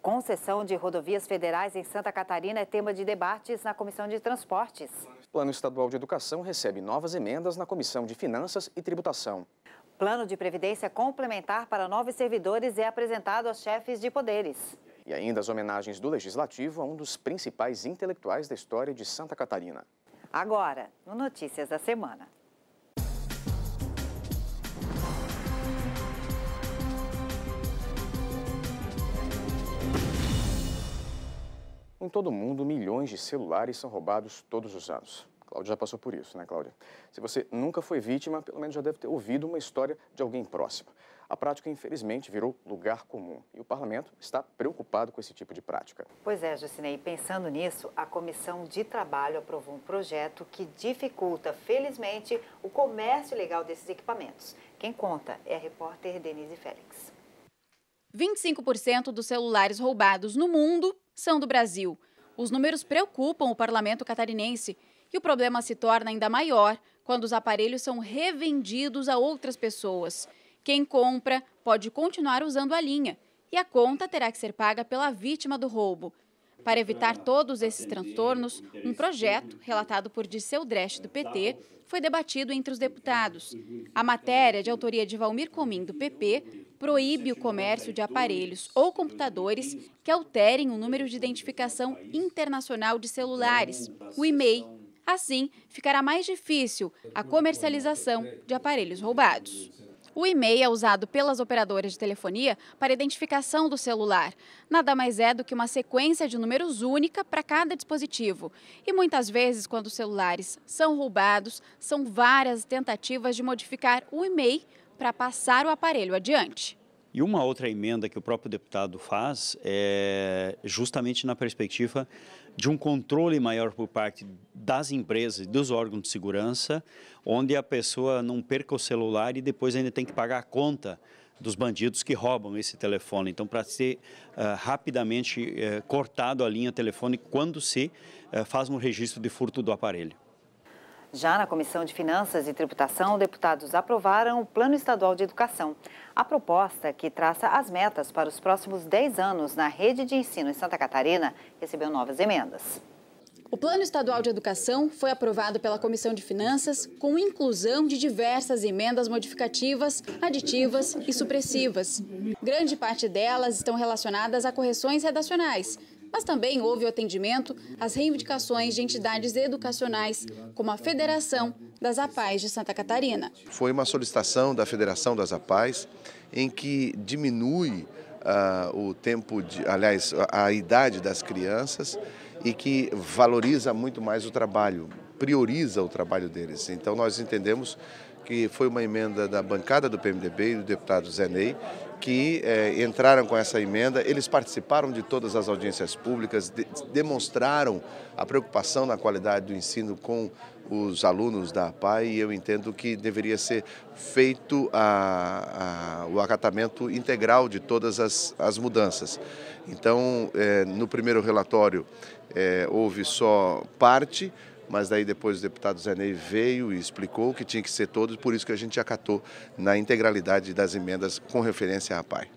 Concessão de rodovias federais em Santa Catarina é tema de debates na Comissão de Transportes. O Plano Estadual de Educação recebe novas emendas na Comissão de Finanças e Tributação. Plano de Previdência complementar para novos servidores é apresentado aos chefes de poderes. E ainda as homenagens do Legislativo a um dos principais intelectuais da história de Santa Catarina. Agora, no Notícias da Semana. Em todo o mundo, milhões de celulares são roubados todos os anos. Cláudia já passou por isso, né, Cláudia? Se você nunca foi vítima, pelo menos já deve ter ouvido uma história de alguém próximo. A prática, infelizmente, virou lugar comum. E o parlamento está preocupado com esse tipo de prática. Pois é, Jucinei, pensando nisso, a Comissão de Trabalho aprovou um projeto que dificulta, felizmente, o comércio ilegal desses equipamentos. Quem conta é a repórter Denise Félix. 25% dos celulares roubados no mundo são do Brasil. Os números preocupam o parlamento catarinense e o problema se torna ainda maior quando os aparelhos são revendidos a outras pessoas. Quem compra pode continuar usando a linha e a conta terá que ser paga pela vítima do roubo. Para evitar todos esses transtornos, um projeto, relatado por Dirceu Dresch, do PT, foi debatido entre os deputados. A matéria, de autoria de Valmir Comim, do PP, proíbe o comércio de aparelhos ou computadores que alterem o número de identificação internacional de celulares, o IMEI. Assim, ficará mais difícil a comercialização de aparelhos roubados. O e-mail é usado pelas operadoras de telefonia para identificação do celular. Nada mais é do que uma sequência de números única para cada dispositivo. E muitas vezes, quando os celulares são roubados, são várias tentativas de modificar o e-mail para passar o aparelho adiante. E uma outra emenda que o próprio deputado faz é justamente na perspectiva de um controle maior por parte das empresas e dos órgãos de segurança, onde a pessoa não perca o celular e depois ainda tem que pagar a conta dos bandidos que roubam esse telefone. Então, para ser rapidamente cortado a linha telefônica quando se faz um registro de furto do aparelho. Já na Comissão de Finanças e Tributação, deputados aprovaram o Plano Estadual de Educação. A proposta, que traça as metas para os próximos 10 anos na rede de ensino em Santa Catarina, recebeu novas emendas. O Plano Estadual de Educação foi aprovado pela Comissão de Finanças com inclusão de diversas emendas modificativas, aditivas e supressivas. Grande parte delas estão relacionadas a correções redacionais, mas também houve o atendimento às reivindicações de entidades educacionais, como a Federação das APAES de Santa Catarina. Foi uma solicitação da Federação das APAES em que diminui o tempo, a idade das crianças e que valoriza muito mais o trabalho, prioriza o trabalho deles. Então nós entendemos que foi uma emenda da bancada do PMDB e do deputado Zé Ney, que entraram com essa emenda. Eles participaram de todas as audiências públicas, demonstraram a preocupação na qualidade do ensino com os alunos da APAE e eu entendo que deveria ser feito o acatamento integral de todas as mudanças. Então, no primeiro relatório houve só parte, mas daí depois o deputado Zé Ney veio e explicou que tinha que ser todos, por isso que a gente acatou na integralidade das emendas com referência à APAE.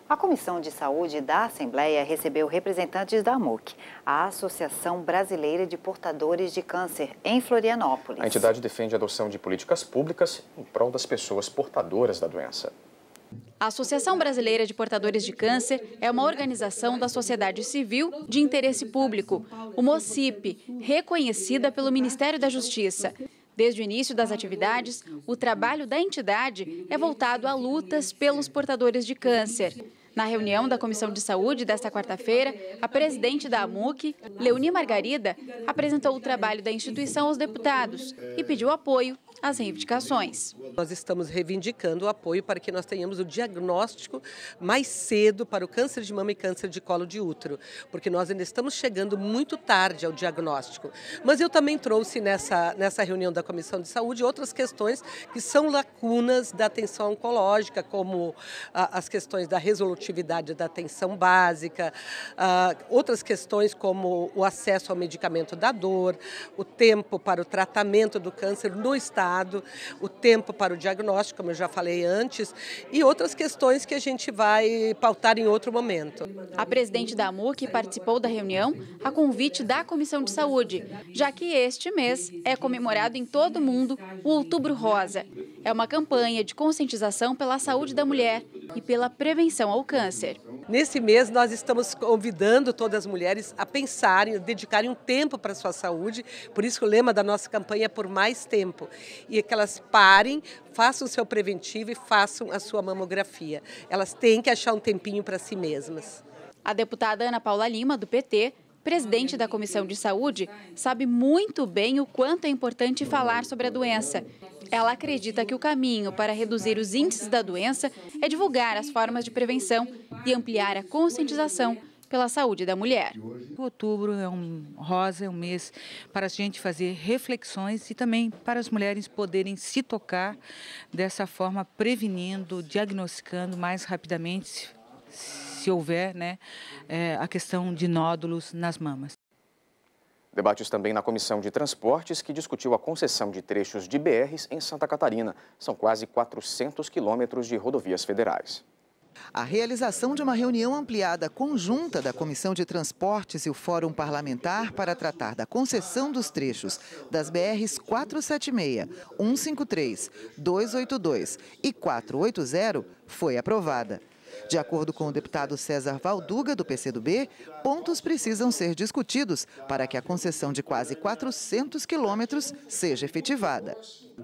A Comissão de Saúde da Assembleia recebeu representantes da AMUC, a Associação Brasileira de Portadores de Câncer, em Florianópolis. A entidade defende a adoção de políticas públicas em prol das pessoas portadoras da doença. A Associação Brasileira de Portadores de Câncer é uma organização da sociedade civil de interesse público, o MOCIP, reconhecida pelo Ministério da Justiça. Desde o início das atividades, o trabalho da entidade é voltado a lutas pelos portadores de câncer. Na reunião da Comissão de Saúde desta quarta-feira, a presidente da AMUC, Leoni Margarida, apresentou o trabalho da instituição aos deputados e pediu apoio às reivindicações. Nós estamos reivindicando o apoio para que nós tenhamos o diagnóstico mais cedo para o câncer de mama e câncer de colo de útero, porque nós ainda estamos chegando muito tarde ao diagnóstico. Mas eu também trouxe nessa reunião da Comissão de Saúde outras questões que são lacunas da atenção oncológica, como as questões da resolutividade resolutividade da atenção básica, outras questões como o acesso ao medicamento da dor, o tempo para o tratamento do câncer no estado, o tempo para o diagnóstico, como eu já falei antes, e outras questões que a gente vai pautar em outro momento. A presidente da AMUC participou da reunião a convite da Comissão de Saúde, já que este mês é comemorado em todo o mundo o Outubro Rosa. É uma campanha de conscientização pela saúde da mulher e pela prevenção ao câncer. Nesse mês, nós estamos convidando todas as mulheres a pensarem, a dedicarem um tempo para a sua saúde, por isso que o lema da nossa campanha é por mais tempo. E que elas parem, façam o seu preventivo e façam a sua mamografia. Elas têm que achar um tempinho para si mesmas. A deputada Ana Paula Lima, do PT, presidente da Comissão de Saúde, sabe muito bem o quanto é importante falar sobre a doença. Ela acredita que o caminho para reduzir os índices da doença é divulgar as formas de prevenção e ampliar a conscientização pela saúde da mulher. O outubro é um mês para a gente fazer reflexões e também para as mulheres poderem se tocar dessa forma, prevenindo, diagnosticando mais rapidamente, se houver, a questão de nódulos nas mamas. Debates também na Comissão de Transportes, que discutiu a concessão de trechos de BRs em Santa Catarina. São quase 400 quilômetros de rodovias federais. A realização de uma reunião ampliada conjunta da Comissão de Transportes e o Fórum Parlamentar para tratar da concessão dos trechos das BRs 476, 153, 282 e 480 foi aprovada. De acordo com o deputado César Valduga, do PCdoB, pontos precisam ser discutidos para que a concessão de quase 400 quilômetros seja efetivada.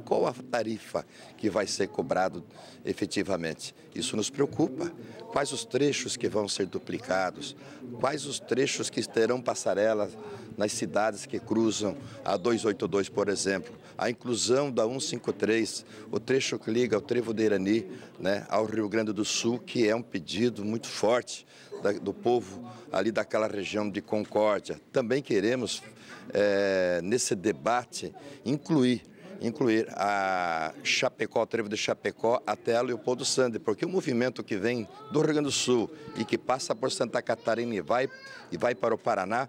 Qual a tarifa que vai ser cobrado efetivamente? Isso nos preocupa. Quais os trechos que vão ser duplicados? Quais os trechos que terão passarelas nas cidades que cruzam a 282, por exemplo? A inclusão da 153, o trecho que liga ao Trevo de Irani, ao Rio Grande do Sul, que é um pedido muito forte do povo ali daquela região de Concórdia. Também queremos, nesse debate, incluir a Chapecó, o Trevo de Chapecó até a Leopoldo Sander, porque o movimento que vem do Rio Grande do Sul e que passa por Santa Catarina e vai para o Paraná,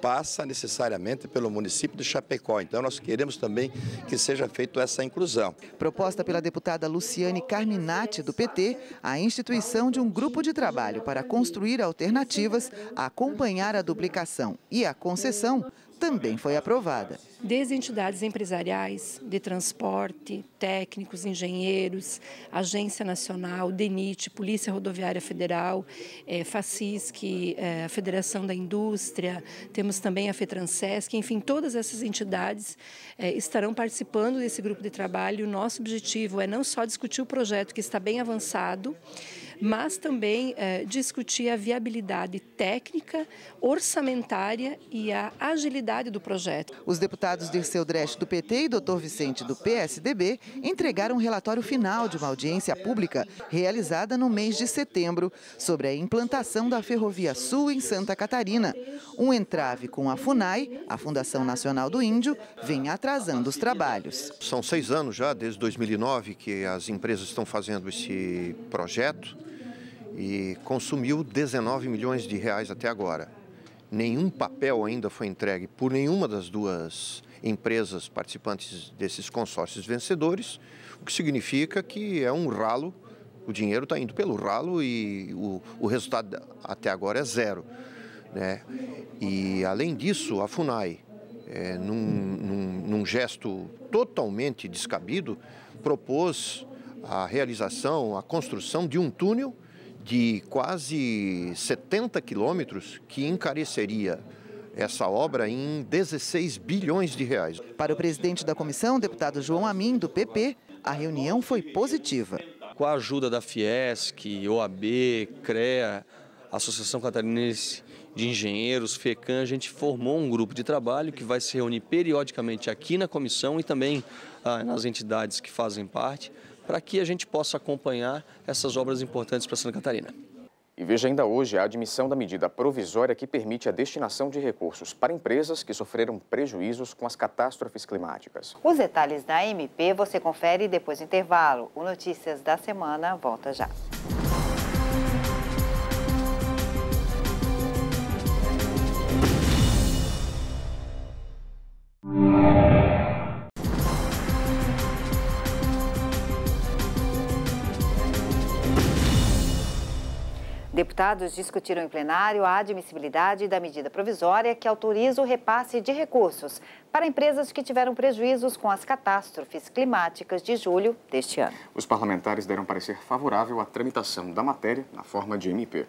passa necessariamente pelo município de Chapecó. Então, nós queremos também que seja feita essa inclusão. Proposta pela deputada Luciane Carminati, do PT, a instituição de um grupo de trabalho para construir alternativas, acompanhar a duplicação e a concessão também foi aprovada. Desde entidades empresariais, de transporte, técnicos, engenheiros, Agência Nacional, DENIT, Polícia Rodoviária Federal, FACISC, a Federação da Indústria, temos também a FETRANSESC, enfim, todas essas entidades estarão participando desse grupo de trabalho. O nosso objetivo é não só discutir o projeto que está bem avançado, mas também discutir a viabilidade técnica, orçamentária e a agilidade do projeto. Os deputados Dirceu Dresch, do PT, e Dr. Vicente, do PSDB, entregaram um relatório final de uma audiência pública realizada no mês de setembro sobre a implantação da Ferrovia Sul em Santa Catarina. Um entrave com a FUNAI, a Fundação Nacional do Índio, vem atrasando os trabalhos. São 6 anos já, desde 2009, que as empresas estão fazendo esse projeto e consumiu 19 milhões de reais até agora. Nenhum papel ainda foi entregue por nenhuma das duas empresas participantes desses consórcios vencedores, o que significa que é um ralo, o dinheiro está indo pelo ralo e o resultado até agora é zero. E, além disso, a FUNAI, num gesto totalmente descabido, propôs a realização, a construção de um túnel de quase 70 quilômetros que encareceria essa obra em 16 bilhões de reais. Para o presidente da comissão, deputado João Amin, do PP, a reunião foi positiva. Com a ajuda da Fiesc, OAB, CREA, Associação Catarinense de Engenheiros, FECAM, a gente formou um grupo de trabalho que vai se reunir periodicamente aqui na comissão e também nas entidades que fazem parte, para que a gente possa acompanhar essas obras importantes para Santa Catarina. E veja ainda hoje a admissão da medida provisória que permite a destinação de recursos para empresas que sofreram prejuízos com as catástrofes climáticas. Os detalhes da MP você confere depois do intervalo. O Notícias da Semana volta já. Deputados discutiram em plenário a admissibilidade da medida provisória que autoriza o repasse de recursos para empresas que tiveram prejuízos com as catástrofes climáticas de julho deste ano. Os parlamentares deram parecer favorável à tramitação da matéria na forma de MP.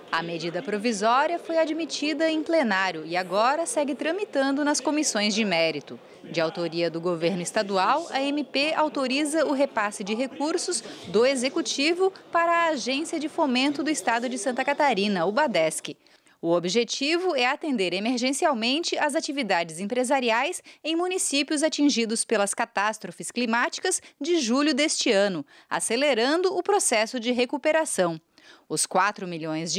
A medida provisória foi admitida em plenário e agora segue tramitando nas comissões de mérito. De autoria do governo estadual, a MP autoriza o repasse de recursos do Executivo para a Agência de Fomento do Estado de Santa Catarina, o BADESC. O objetivo é atender emergencialmente as atividades empresariais em municípios atingidos pelas catástrofes climáticas de julho deste ano, acelerando o processo de recuperação. Os R$4 milhões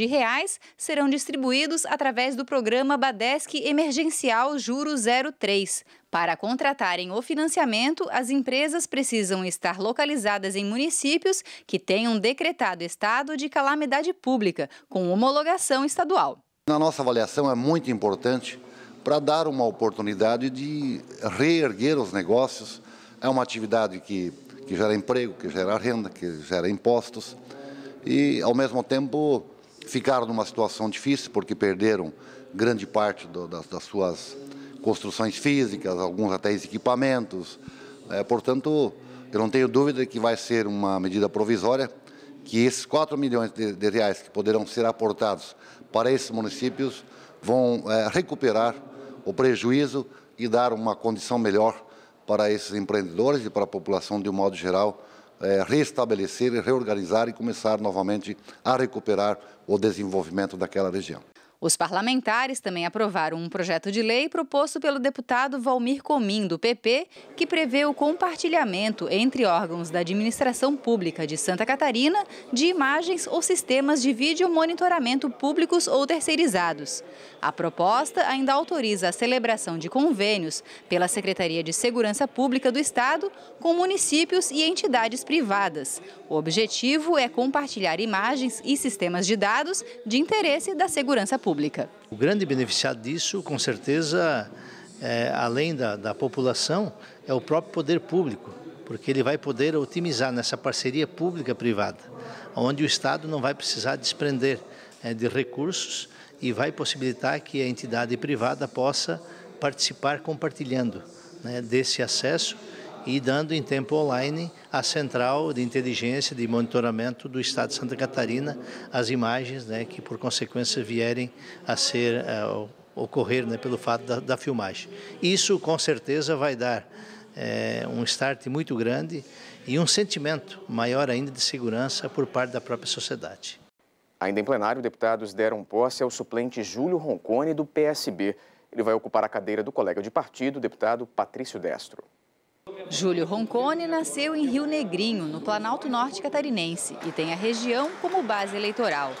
serão distribuídos através do programa BADESC Emergencial Juros 03. Para contratarem o financiamento, as empresas precisam estar localizadas em municípios que tenham decretado estado de calamidade pública, com homologação estadual. Na nossa avaliação é muito importante para dar uma oportunidade de reerguer os negócios. É uma atividade que gera emprego, que gera renda, que gera impostos. E, ao mesmo tempo, ficaram numa situação difícil, porque perderam grande parte das suas construções físicas, alguns até equipamentos. Portanto, eu não tenho dúvida que vai ser uma medida provisória, que esses R$4 milhões que poderão ser aportados para esses municípios vão recuperar o prejuízo e dar uma condição melhor para esses empreendedores e para a população de um modo geral, restabelecer, reorganizar e começar novamente a recuperar o desenvolvimento daquela região. Os parlamentares também aprovaram um projeto de lei proposto pelo deputado Valmir Comim, do PP, que prevê o compartilhamento entre órgãos da administração pública de Santa Catarina de imagens ou sistemas de videomonitoramento públicos ou terceirizados. A proposta ainda autoriza a celebração de convênios pela Secretaria de Segurança Pública do Estado com municípios e entidades privadas. O objetivo é compartilhar imagens e sistemas de dados de interesse da segurança pública. O grande beneficiado disso, com certeza, além da população, é o próprio poder público, porque ele vai poder otimizar nessa parceria pública-privada, onde o Estado não vai precisar desprender de recursos e vai possibilitar que a entidade privada possa participar compartilhando desse acesso e dando em tempo online à Central de Inteligência de Monitoramento do Estado de Santa Catarina as imagens que, por consequência, vierem a ocorrer pelo fato da filmagem. Isso, com certeza, vai dar um start muito grande e um sentimento maior ainda de segurança por parte da própria sociedade. Ainda em plenário, deputados deram posse ao suplente Júlio Roncone, do PSB. Ele vai ocupar a cadeira do colega de partido, o deputado Patrício Destro. Júlio Roncone nasceu em Rio Negrinho, no Planalto Norte catarinense, e tem a região como base eleitoral.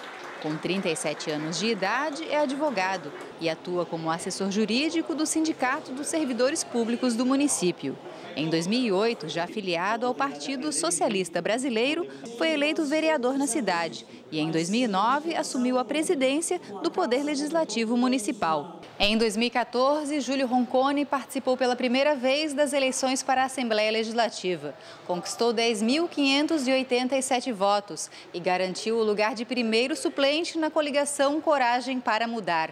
Com 37 anos de idade, é advogado e atua como assessor jurídico do Sindicato dos Servidores Públicos do município. Em 2008, já afiliado ao Partido Socialista Brasileiro, foi eleito vereador na cidade e, em 2009, assumiu a presidência do Poder Legislativo Municipal. Em 2014, Júlio Roncone participou pela primeira vez das eleições para a Assembleia Legislativa. Conquistou 10.587 votos e garantiu o lugar de primeiro suplente na coligação Coragem para Mudar.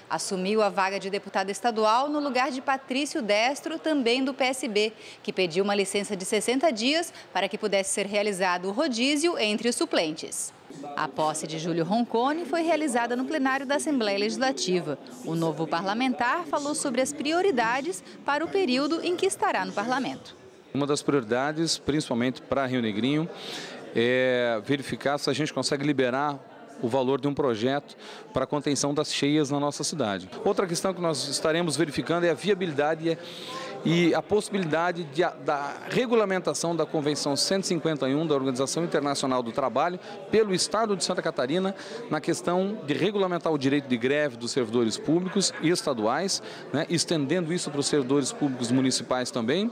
Assumiu a vaga de deputado estadual no lugar de Patrício Destro, também do PSB, que pediu uma licença de 60 dias para que pudesse ser realizado o rodízio entre os suplentes. A posse de Júlio Roncone foi realizada no plenário da Assembleia Legislativa. O novo parlamentar falou sobre as prioridades para o período em que estará no parlamento. Uma das prioridades, principalmente para Rio Negrinho, é verificar se a gente consegue liberar o valor de um projeto para a contenção das cheias na nossa cidade. Outra questão que nós estaremos verificando é a viabilidade e a possibilidade da regulamentação da Convenção 151 da Organização Internacional do Trabalho pelo Estado de Santa Catarina na questão de regulamentar o direito de greve dos servidores públicos e estaduais, estendendo isso para os servidores públicos municipais também,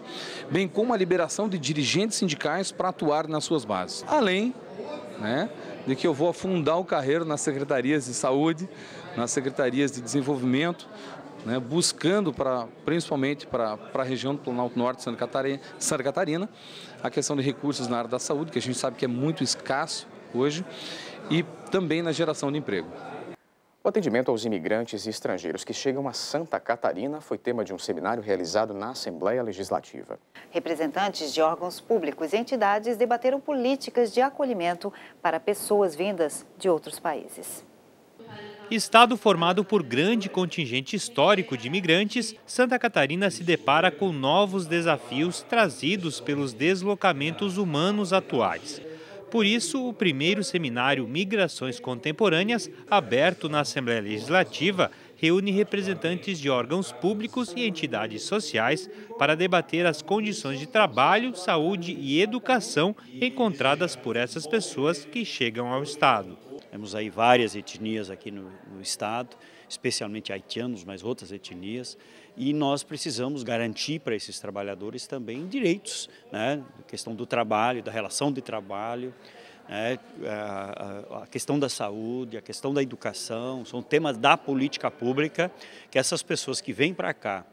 bem como a liberação de dirigentes sindicais para atuar nas suas bases. Além, de que eu vou afundar o carreiro nas secretarias de saúde, nas secretarias de desenvolvimento, buscando principalmente para a região do Planalto Norte de Santa Catarina, a questão de recursos na área da saúde, que a gente sabe que é muito escasso hoje e também na geração de emprego. O atendimento aos imigrantes e estrangeiros que chegam a Santa Catarina foi tema de um seminário realizado na Assembleia Legislativa. Representantes de órgãos públicos e entidades debateram políticas de acolhimento para pessoas vindas de outros países. Estado formado por grande contingente histórico de imigrantes, Santa Catarina se depara com novos desafios trazidos pelos deslocamentos humanos atuais. Por isso, o primeiro seminário Migrações Contemporâneas, aberto na Assembleia Legislativa, reúne representantes de órgãos públicos e entidades sociais para debater as condições de trabalho, saúde e educação encontradas por essas pessoas que chegam ao Estado. Temos aí várias etnias aqui no Estado, especialmente haitianos, mas outras etnias, e nós precisamos garantir para esses trabalhadores também direitos, né? A questão do trabalho, da relação de trabalho, né? A questão da saúde, a questão da educação, são temas da política pública que essas pessoas que vêm para cá,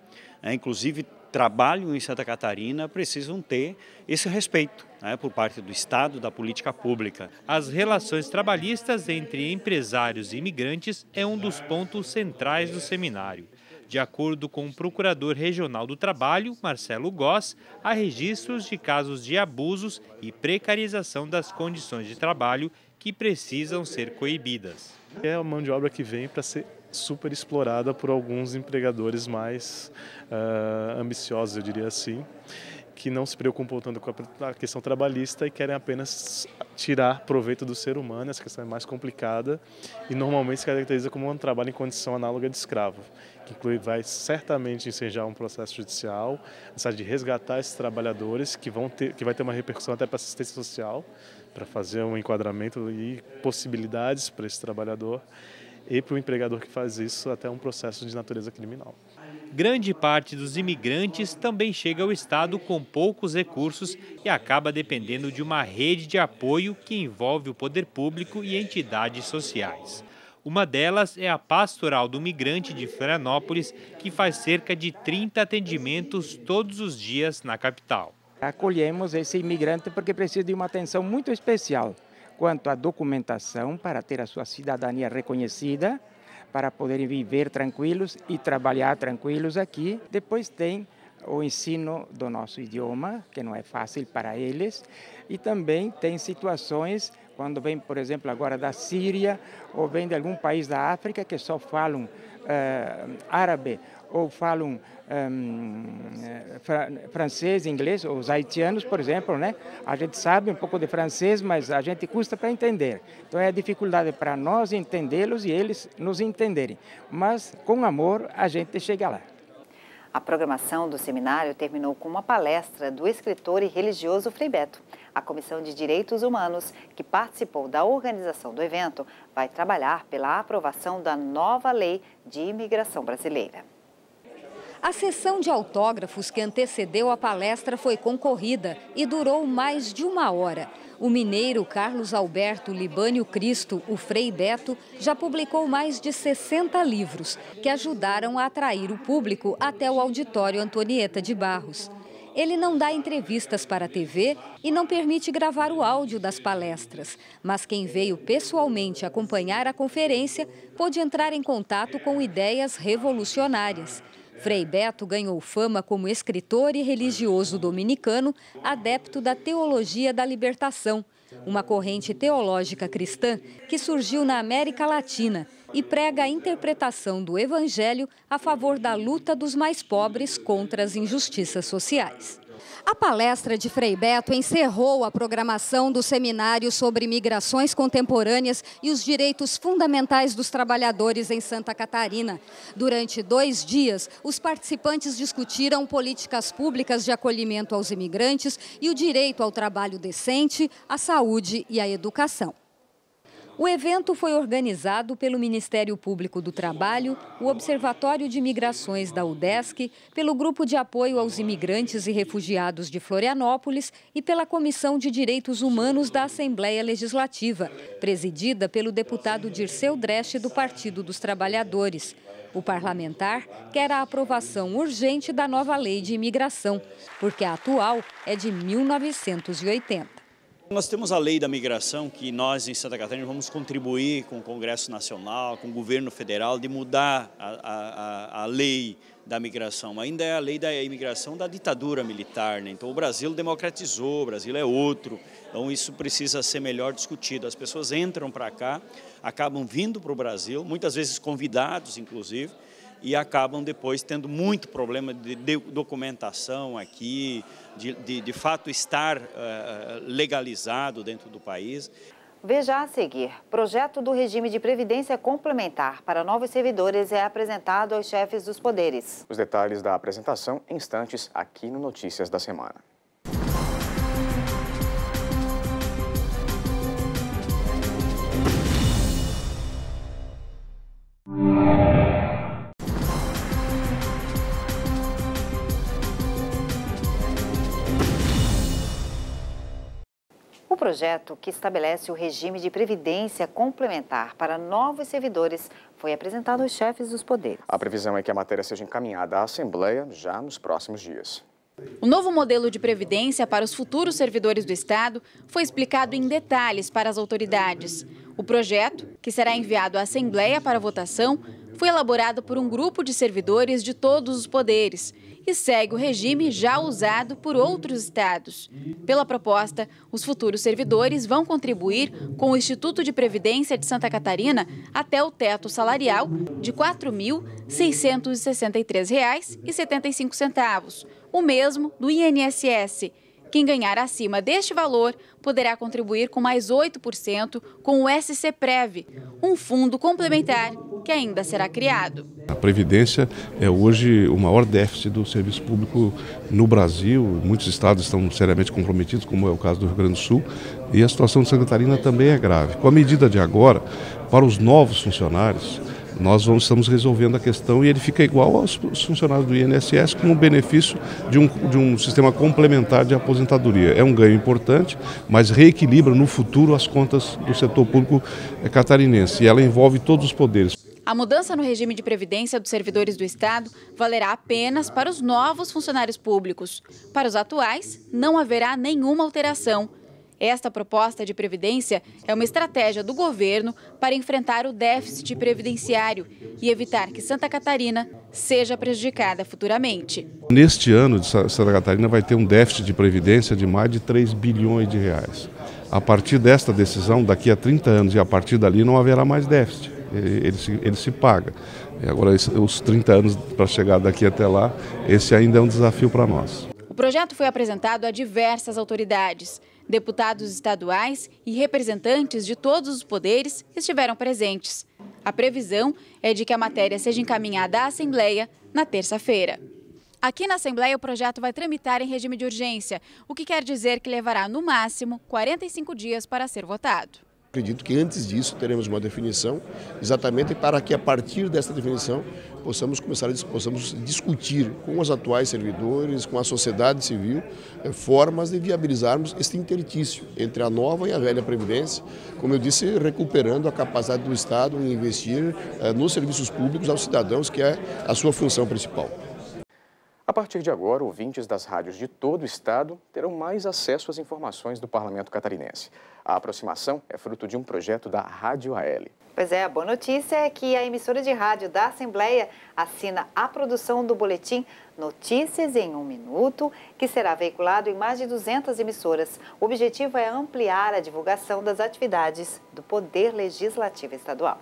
né, inclusive trabalham em Santa Catarina, precisam ter esse respeito, né, por parte do Estado, da política pública. As relações trabalhistas entre empresários e imigrantes é um dos pontos centrais do seminário. De acordo com o Procurador Regional do Trabalho, Marcelo Goss, há registros de casos de abusos e precarização das condições de trabalho que precisam ser coibidas. É a mão de obra que vem para ser super explorada por alguns empregadores mais ambiciosos, eu diria assim, que não se preocupam tanto com a questão trabalhista e querem apenas tirar proveito do ser humano. Essa questão é mais complicada e normalmente se caracteriza como um trabalho em condição análoga de escravo, que vai certamente ensejar um processo judicial, de resgatar esses trabalhadores que vai ter uma repercussão até para a assistência social, para fazer um enquadramento e possibilidades para esse trabalhador e para o empregador que faz isso até um processo de natureza criminal. Grande parte dos imigrantes também chega ao Estado com poucos recursos e acaba dependendo de uma rede de apoio que envolve o poder público e entidades sociais. Uma delas é a Pastoral do Migrante de Florianópolis, que faz cerca de 30 atendimentos todos os dias na capital. Acolhemos esse imigrante porque precisa de uma atenção muito especial quanto à documentação para ter a sua cidadania reconhecida, para poderem viver tranquilos e trabalhar tranquilos aqui. Depois tem o ensino do nosso idioma, que não é fácil para eles, e também tem situações quando vem, por exemplo, agora da Síria ou vem de algum país da África que só falam árabe ou falam francês, inglês, os haitianos, por exemplo, né? A gente sabe um pouco de francês, mas a gente custa para entender. Então é a dificuldade para nós entendê-los e eles nos entenderem. Mas com amor a gente chega lá. A programação do seminário terminou com uma palestra do escritor e religioso Frei Beto. A Comissão de Direitos Humanos, que participou da organização do evento, vai trabalhar pela aprovação da nova lei de imigração brasileira. A sessão de autógrafos que antecedeu a palestra foi concorrida e durou mais de 1 hora. O mineiro Carlos Alberto Libânio Cristo, o Frei Beto, já publicou mais de 60 livros que ajudaram a atrair o público até o auditório Antonieta de Barros. Ele não dá entrevistas para a TV e não permite gravar o áudio das palestras. Mas quem veio pessoalmente acompanhar a conferência pôde entrar em contato com ideias revolucionárias. Frei Beto ganhou fama como escritor e religioso dominicano, adepto da teologia da libertação, uma corrente teológica cristã que surgiu na América Latina e prega a interpretação do Evangelho a favor da luta dos mais pobres contra as injustiças sociais. A palestra de Frei Beto encerrou a programação do seminário sobre migrações contemporâneas e os direitos fundamentais dos trabalhadores em Santa Catarina. Durante 2 dias, os participantes discutiram políticas públicas de acolhimento aos imigrantes e o direito ao trabalho decente, à saúde e à educação. O evento foi organizado pelo Ministério Público do Trabalho, o Observatório de Migrações da UDESC, pelo Grupo de Apoio aos Imigrantes e Refugiados de Florianópolis e pela Comissão de Direitos Humanos da Assembleia Legislativa, presidida pelo deputado Dirceu Dresch do Partido dos Trabalhadores. O parlamentar quer a aprovação urgente da nova lei de imigração, porque a atual é de 1980. Nós temos a lei da migração que nós em Santa Catarina vamos contribuir com o Congresso Nacional, com o governo federal, de mudar a lei da migração. Ainda é a lei da imigração da ditadura militar, né? Então o Brasil democratizou, o Brasil é outro, então isso precisa ser melhor discutido. As pessoas entram para cá, acabam vindo para o Brasil, muitas vezes convidados inclusive, e acabam depois tendo muito problema de documentação aqui, de fato estar legalizado dentro do país. Veja a seguir, projeto do regime de previdência complementar para novos servidores é apresentado aos chefes dos poderes. Os detalhes da apresentação em instantes aqui no Notícias da Semana. O projeto que estabelece o regime de previdência complementar para novos servidores foi apresentado aos chefes dos poderes. A previsão é que a matéria seja encaminhada à Assembleia já nos próximos dias. O novo modelo de previdência para os futuros servidores do Estado foi explicado em detalhes para as autoridades. O projeto, que será enviado à Assembleia para votação, foi elaborado por um grupo de servidores de todos os poderes e segue o regime já usado por outros estados. Pela proposta, os futuros servidores vão contribuir com o Instituto de Previdência de Santa Catarina até o teto salarial de R$ 4.663,75, o mesmo do INSS. Quem ganhar acima deste valor poderá contribuir com mais 8% com o SCPrev, um fundo complementar que ainda será criado. A Previdência é hoje o maior déficit do serviço público no Brasil. Muitos estados estão seriamente comprometidos, como é o caso do Rio Grande do Sul, e a situação de Santa Catarina também é grave. Com a medida de agora, para os novos funcionários, nós estamos resolvendo a questão e ele fica igual aos funcionários do INSS com o benefício de um sistema complementar de aposentadoria. É um ganho importante, mas reequilibra no futuro as contas do setor público catarinense e ela envolve todos os poderes. A mudança no regime de previdência dos servidores do Estado valerá apenas para os novos funcionários públicos. Para os atuais, não haverá nenhuma alteração. Esta proposta de previdência é uma estratégia do governo para enfrentar o déficit previdenciário e evitar que Santa Catarina seja prejudicada futuramente. Neste ano, Santa Catarina vai ter um déficit de previdência de mais de 3 bilhões de reais. A partir desta decisão, daqui a 30 anos e a partir dali não haverá mais déficit. Ele se paga. Agora, os 30 anos para chegar daqui até lá, esse ainda é um desafio para nós. O projeto foi apresentado a diversas autoridades. Deputados estaduais e representantes de todos os poderes estiveram presentes. A previsão é de que a matéria seja encaminhada à Assembleia na terça-feira. Aqui na Assembleia, o projeto vai tramitar em regime de urgência, o que quer dizer que levará, no máximo, 45 dias para ser votado. Acredito que antes disso teremos uma definição, exatamente para que a partir dessa definição possamos discutir com os atuais servidores, com a sociedade civil, formas de viabilizarmos este interstício entre a nova e a velha Previdência, como eu disse, recuperando a capacidade do Estado em investir nos serviços públicos aos cidadãos, que é a sua função principal. A partir de agora, ouvintes das rádios de todo o estado terão mais acesso às informações do Parlamento Catarinense. A aproximação é fruto de um projeto da Rádio AL. Pois é, a boa notícia é que a emissora de rádio da Assembleia assina a produção do boletim Notícias em 1 Minuto, que será veiculado em mais de 200 emissoras. O objetivo é ampliar a divulgação das atividades do Poder Legislativo Estadual.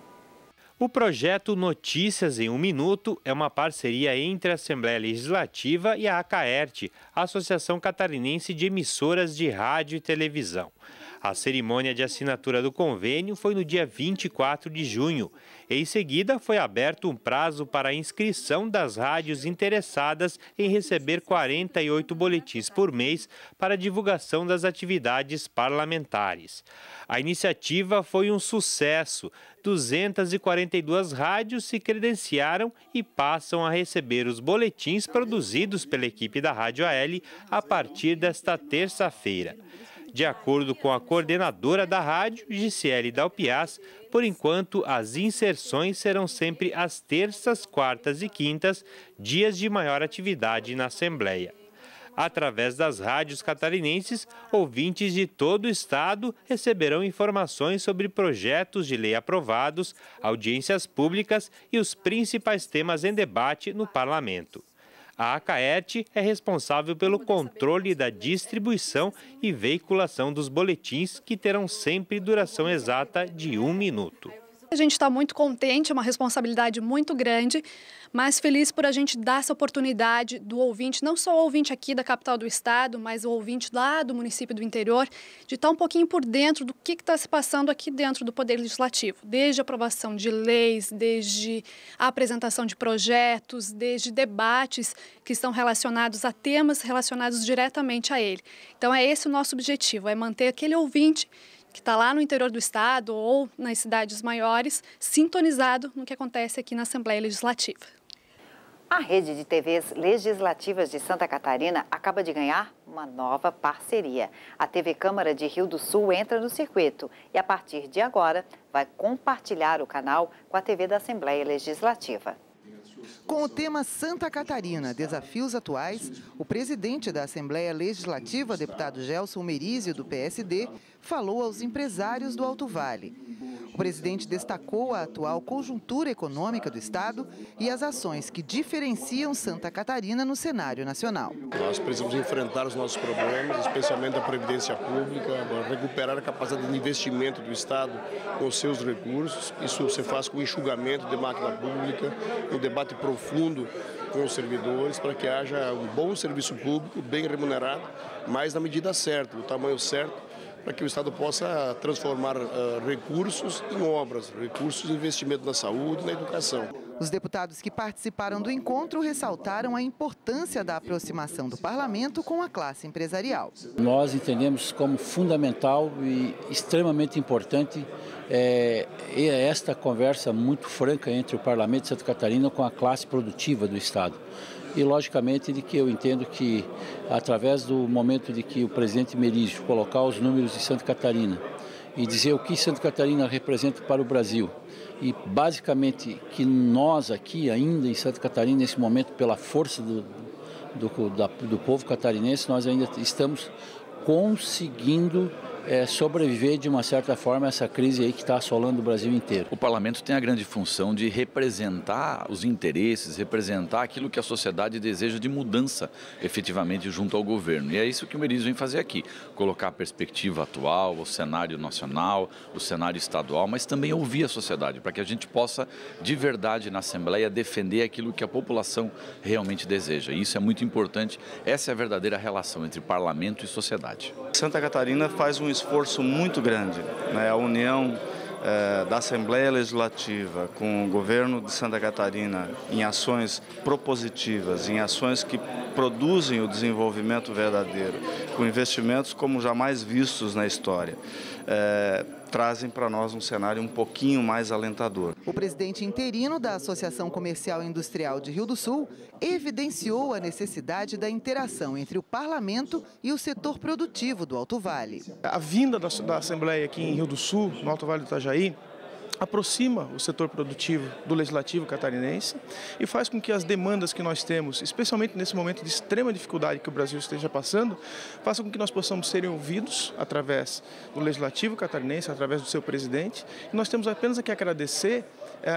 O projeto Notícias em 1 Minuto é uma parceria entre a Assembleia Legislativa e a ACAERT, Associação Catarinense de Emissoras de Rádio e Televisão. A cerimônia de assinatura do convênio foi no dia 24 de junho. Em seguida, foi aberto um prazo para a inscrição das rádios interessadas em receber 48 boletins por mês para divulgação das atividades parlamentares. A iniciativa foi um sucesso. 242 rádios se credenciaram e passam a receber os boletins produzidos pela equipe da Rádio AL a partir desta terça-feira. De acordo com a coordenadora da rádio, Gisele Dalpiaz, por enquanto as inserções serão sempre às terças, quartas e quintas, dias de maior atividade na Assembleia. Através das rádios catarinenses, ouvintes de todo o estado receberão informações sobre projetos de lei aprovados, audiências públicas e os principais temas em debate no parlamento. A Acaerte é responsável pelo controle da distribuição e veiculação dos boletins, que terão sempre duração exata de 1 minuto. A gente está muito contente, é uma responsabilidade muito grande, mas feliz por a gente dar essa oportunidade do ouvinte, não só o ouvinte aqui da capital do estado, mas o ouvinte lá do município do interior, de estar um pouquinho por dentro do que está se passando aqui dentro do Poder Legislativo, desde a aprovação de leis, desde a apresentação de projetos, desde debates que estão relacionados a temas relacionados diretamente a ele. Então é esse o nosso objetivo, é manter aquele ouvinte que está lá no interior do estado ou nas cidades maiores, sintonizado no que acontece aqui na Assembleia Legislativa. A rede de TVs legislativas de Santa Catarina acaba de ganhar uma nova parceria. A TV Câmara de Rio do Sul entra no circuito e, a partir de agora, vai compartilhar o canal com a TV da Assembleia Legislativa. Com o tema Santa Catarina, desafios atuais, o presidente da Assembleia Legislativa, deputado Gelson Merizio, do PSD, falou aos empresários do Alto Vale. O presidente destacou a atual conjuntura econômica do estado e as ações que diferenciam Santa Catarina no cenário nacional. Nós precisamos enfrentar os nossos problemas, especialmente a previdência pública, recuperar a capacidade de investimento do estado com os seus recursos. Isso se faz com o enxugamento de máquina pública, um debate profundo com os servidores para que haja um bom serviço público, bem remunerado, mas na medida certa, no tamanho certo, para que o estado possa transformar recursos em obras, recursos em investimento na saúde e na educação. Os deputados que participaram do encontro ressaltaram a importância da aproximação do parlamento com a classe empresarial. Nós entendemos como fundamental e extremamente importante esta conversa muito franca entre o parlamento de Santa Catarina com a classe produtiva do estado. E, logicamente, de que eu entendo que, através do momento de que o presidente Merizio colocar os números de Santa Catarina e dizer o que Santa Catarina representa para o Brasil, e, basicamente, que nós aqui, ainda em Santa Catarina, nesse momento, pela força do povo catarinense, nós ainda estamos conseguindo sobreviver de uma certa forma a essa crise aí que está assolando o Brasil inteiro. O parlamento tem a grande função de representar os interesses, representar aquilo que a sociedade deseja de mudança efetivamente junto ao governo. E é isso que o Merizio vem fazer aqui, colocar a perspectiva atual, o cenário nacional, o cenário estadual, mas também ouvir a sociedade, para que a gente possa de verdade na Assembleia defender aquilo que a população realmente deseja. E isso é muito importante, essa é a verdadeira relação entre parlamento e sociedade. Santa Catarina faz um esforço muito grande, né? A união da Assembleia Legislativa com o governo de Santa Catarina em ações propositivas, em ações que produzem o desenvolvimento verdadeiro, com investimentos como jamais vistos na história, trazem para nós um cenário um pouquinho mais alentador. O presidente interino da Associação Comercial e Industrial de Rio do Sul evidenciou a necessidade da interação entre o parlamento e o setor produtivo do Alto Vale. A vinda da Assembleia aqui em Rio do Sul, no Alto Vale do Itajaí, aproxima o setor produtivo do legislativo catarinense e faz com que as demandas que nós temos, especialmente nesse momento de extrema dificuldade que o Brasil esteja passando, faça com que nós possamos serem ouvidos através do legislativo catarinense, através do seu presidente. E nós temos apenas aqui a agradecer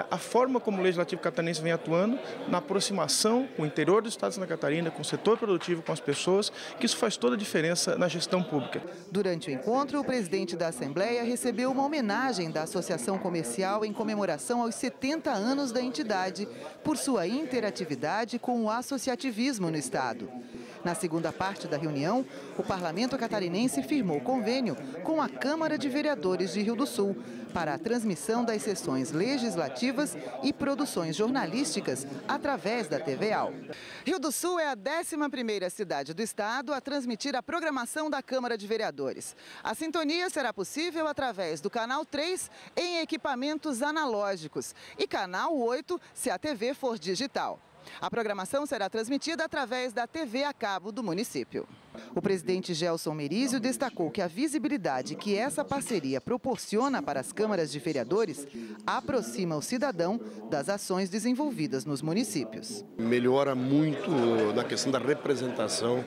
a forma como o legislativo catarinense vem atuando na aproximação com o interior do estado de Santa Catarina, com o setor produtivo, com as pessoas, que isso faz toda a diferença na gestão pública. Durante o encontro, o presidente da Assembleia recebeu uma homenagem da Associação Comercial em comemoração aos 70 anos da entidade, por sua interatividade com o associativismo no estado. Na segunda parte da reunião, o parlamento catarinense firmou convênio com a Câmara de Vereadores de Rio do Sul para a transmissão das sessões legislativas e produções jornalísticas através da TVAL. Rio do Sul é a 11ª cidade do estado a transmitir a programação da Câmara de Vereadores. A sintonia será possível através do canal 3 em equipamentos analógicos e canal 8 se a TV for digital. A programação será transmitida através da TV a cabo do município. O presidente Gelson Merizio destacou que a visibilidade que essa parceria proporciona para as câmaras de vereadores aproxima o cidadão das ações desenvolvidas nos municípios. Melhora muito na questão da representação,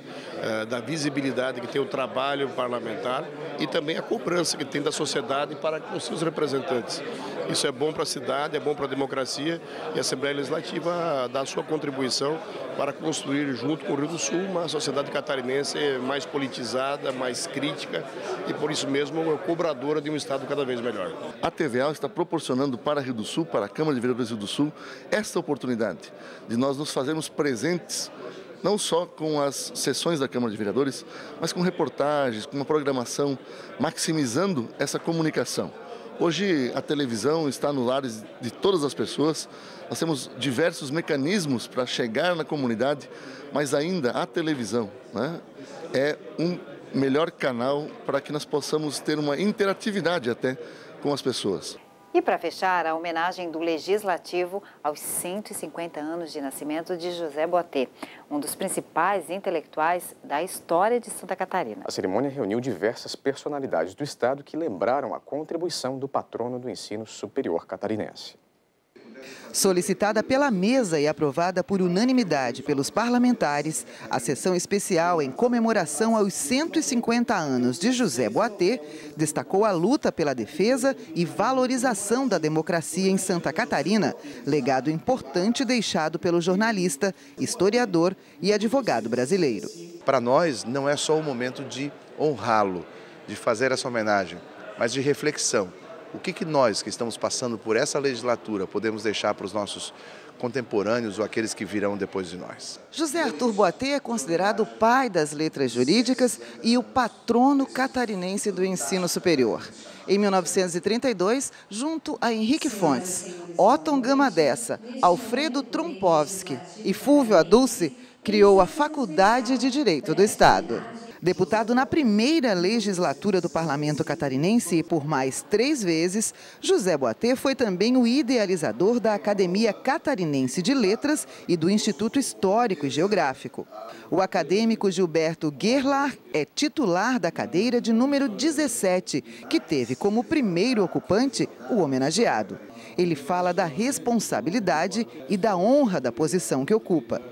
da visibilidade que tem o trabalho parlamentar e também a cobrança que tem da sociedade para com seus representantes. Isso é bom para a cidade, é bom para a democracia e a Assembleia Legislativa dá a sua contribuição para construir, junto com o Rio do Sul, uma sociedade catarinense mais politizada, mais crítica e, por isso mesmo, cobradora de um Estado cada vez melhor. A TVA está proporcionando para Rio do Sul, para a Câmara de Vereadores do Rio do Sul, esta oportunidade de nós nos fazermos presentes, não só com as sessões da Câmara de Vereadores, mas com reportagens, com uma programação, maximizando essa comunicação. Hoje a televisão está nos lares de todas as pessoas, nós temos diversos mecanismos para chegar na comunidade, mas ainda a televisão, né, é um melhor canal para que nós possamos ter uma interatividade até com as pessoas. E para fechar, a homenagem do Legislativo aos 150 anos de nascimento de José Boatê, um dos principais intelectuais da história de Santa Catarina. A cerimônia reuniu diversas personalidades do Estado que lembraram a contribuição do patrono do ensino superior catarinense. Solicitada pela mesa e aprovada por unanimidade pelos parlamentares, a sessão especial em comemoração aos 150 anos de José Boatê destacou a luta pela defesa e valorização da democracia em Santa Catarina, legado importante deixado pelo jornalista, historiador e advogado brasileiro. Para nós, não é só o momento de honrá-lo, de fazer essa homenagem, mas de reflexão. O que nós, que estamos passando por essa legislatura, podemos deixar para os nossos contemporâneos ou aqueles que virão depois de nós? José Arthur Boatê é considerado o pai das letras jurídicas e o patrono catarinense do ensino superior. Em 1932, junto a Henrique Fontes, Otton Gama Dessa, Alfredo Trompovski e Fúvio Adulce, criou a Faculdade de Direito do Estado. Deputado na primeira legislatura do Parlamento Catarinense e por mais 3 vezes, José Boatê foi também o idealizador da Academia Catarinense de Letras e do Instituto Histórico e Geográfico. O acadêmico Gilberto Gerlach é titular da cadeira de número 17, que teve como primeiro ocupante o homenageado. Ele fala da responsabilidade e da honra da posição que ocupa.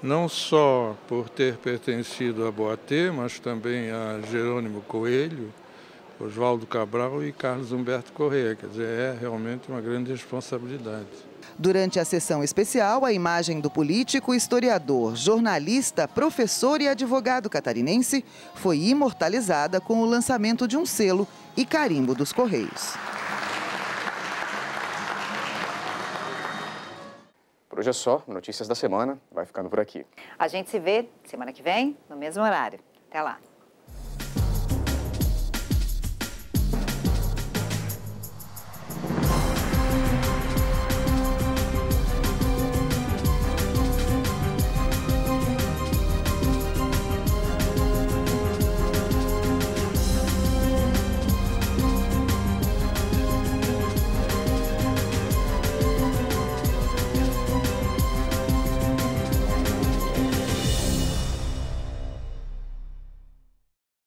Não só por ter pertencido a Boatê, mas também a Jerônimo Coelho, Oswaldo Cabral e Carlos Humberto Corrêa. Quer dizer, é realmente uma grande responsabilidade. Durante a sessão especial, a imagem do político, historiador, jornalista, professor e advogado catarinense foi imortalizada com o lançamento de um selo e carimbo dos Correios. Por hoje é só, Notícias da Semana vai ficando por aqui. A gente se vê semana que vem, no mesmo horário. Até lá.